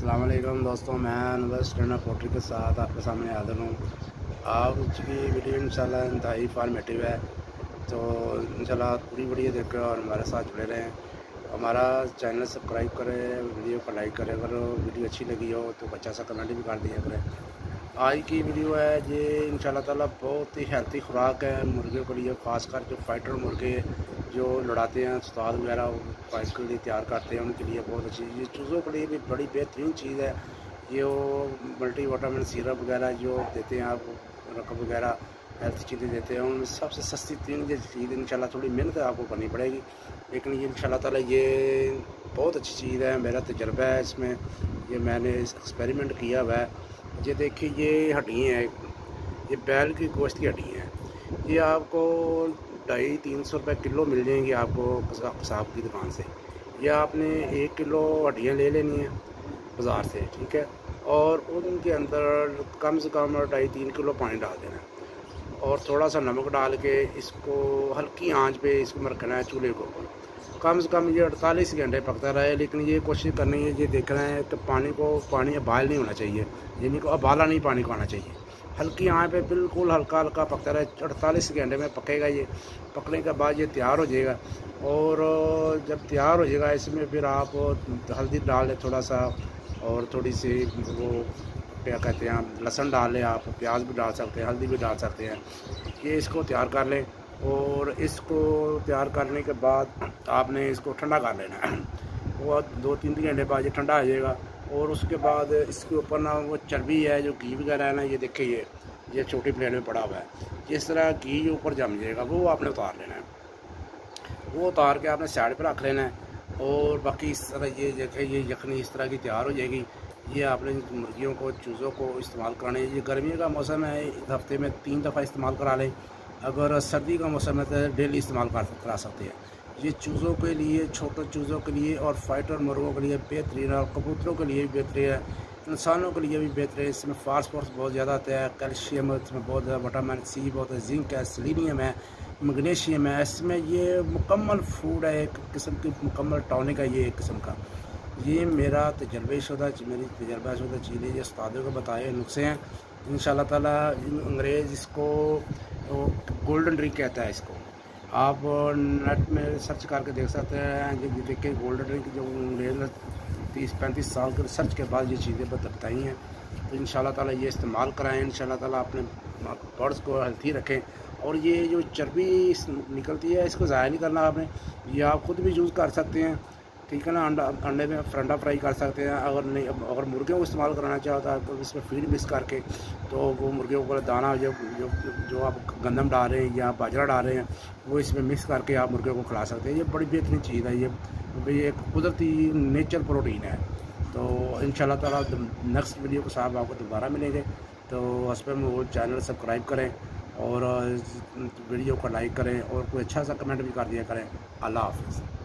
अस्सलाम वालेकुम दोस्तों, मैं अनवर स्टैंड अप पोल्ट्री के साथ आपके सामने हाजिर हूँ। आज की वीडियो इंशाल्लाह इंतहाई इन्फॉर्मेटिव है, तो इंशाल्लाह पूरी वीडियो देखें और हमारे साथ जुड़े रहें। हमारा चैनल सब्सक्राइब करें, वीडियो को लाइक करें, अगर वीडियो अच्छी लगी हो तो अच्छा सा कमेंट भी कर दिया करें। आज की वीडियो है ये इंशाल्लाह ताला बहुत ही हेल्थी खुराक है मुर्गियों के लिए, ख़ासकर जो फाइटर मुर्गे जो लड़ाते हैं, उस्ताद वगैरह फाइट के लिए तैयार करते हैं, उनके लिए बहुत अच्छी, ये चूज़ों के लिए भी बड़ी बेहतरीन चीज़ है। ये वो मल्टी विटामिन सिरप वगैरह जो देते हैं आप, रकम वगैरह हेल्थ चीज़ें देते हैं, उनमें सबसे सस्ती तीन ये चीज़ इंशाल्लाह थोड़ी मेहनत आपको करनी पड़ेगी, लेकिन ये इंशाल्लाह ताला ये बहुत अच्छी चीज़ है। मेरा तजर्बा है इसमें, ये मैंने एक्सपेरिमेंट किया हुआ है। ये देखिए, ये हड्डियाँ हैं, ये बैल की गोश्त की हड्डियाँ हैं। ये आपको 250-300 रुपये किलो मिल जाएंगी आपको कसाब की दुकान से। ये आपने 1 किलो हड्डियाँ ले लेनी है बाज़ार से, ठीक है, और उनके अंदर कम से कम 2.5-3 किलो पानी डाल देना है और थोड़ा सा नमक डाल के इसको हल्की आंच पे इसको रखना है चूल्हे के ऊपर। कम से कम ये 48 घंटे पकता रहे, लेकिन ये कोशिश करनी है, ये देखना है कि पानी बॉयल नहीं होना चाहिए, यानी कि उबाला नहीं पानी को आना चाहिए। हल्की आंच पे बिल्कुल हल्का हल्का पकता रहे, 48 घंटे में पकेगा। ये पकने के बाद ये तैयार हो जाएगा, और जब तैयार हो जाएगा इसमें फिर आप हल्दी डाल लें थोड़ा सा, और थोड़ी सी वो क्या कहते हैं लहसुन डाल लें, आप प्याज भी डाल सकते हैं, हल्दी भी डाल सकते हैं। ये इसको तैयार कर लें, और इसको तैयार करने के बाद आपने इसको ठंडा कर लेना है। वो 2-3 घंटे बाद ये ठंडा आ जाएगा, और उसके बाद इसके ऊपर ना वो चर्बी है, जो घी वगैरह है ना, ये देखिए ये छोटी प्लेट में पड़ा हुआ है, जिस तरह घी ऊपर जम जाएगा वो आपने उतार लेना है। वो उतार के आपने साइड पर रख लेना है, और बाकी इस तरह ये देखिए ये यखनी इस तरह की तैयार हो जाएगी। ये आपने मुर्गियों को चूज़ों को इस्तेमाल कराने, ये गर्मी का मौसम है, हफ्ते में 3 दफ़ा इस्तेमाल करा लें। अगर सर्दी का मौसम है तो डेली इस्तेमाल करा सकते हैं। ये चूज़ों के लिए, छोटे चूज़ों के लिए और फाइटर मुर्गों के लिए बेहतरीन, और कबूतरों के लिए भी बेहतरीन है, इंसानों के लिए भी बेहतरीन है। इसमें फास्फोरस बहुत ज़्यादा आता है, कैल्शियम इसमें बहुत ज़्यादा, विटामिन सी बहुत है, जिंक है, सेलेनियम है, मैग्नीशियम है। इसमें ये मुकम्मल फूड है, एक किस्म की मुकम्मल टॉनिक है ये एक किस्म का। ये मेरी तजर्बा शुदा चीज़ें, ये उस्तादों को बताए नुस्खे हैं। इंशाल्लाह ताला अंग्रेज़ इसको गोल्डन ड्रिंक कहता है इसको, आप नेट में सर्च करके देख सकते हैं। ये देखिए गोल्डन ड्रिंक, जो अंग्रेज़ ने 30-35 साल के रिसर्च के बाद ये चीज़ें बताई हैं। तो इंशाल्लाह ताला ये इस्तेमाल कराएँ, इंशाल्लाह ताला अपने बर्ड्स को हेल्थी रखें। और ये जो चर्बी निकलती है इसको ज़ाया नहीं करना आपने, ये आप ख़ुद भी यूज़ कर सकते हैं, ठीक है ना। अंडे में अंडा फ्राई कर सकते हैं। अगर नहीं, अगर मुर्गियों को इस्तेमाल कराना चाहता है तो इसमें फीड मिक्स करके, तो वो मुर्गियों को दाना जो आप गंदम डाल रहे हैं या बाजरा डाल रहे हैं, वो इसमें मिक्स करके आप मुर्गियों को खिला सकते हैं। ये बड़ी बेहतरीन चीज़ है, ये एक कुदरती नेचर प्रोटीन है। तो इंशाल्लाह ताला नेक्स्ट वीडियो के साथ आपको दोबारा मिलेंगे। तो उस पर वो चैनल सब्सक्राइब करें, और वीडियो को लाइक करें, और कोई अच्छा सा कमेंट भी कर दिया करें। अल्लाह हाफ़िज़।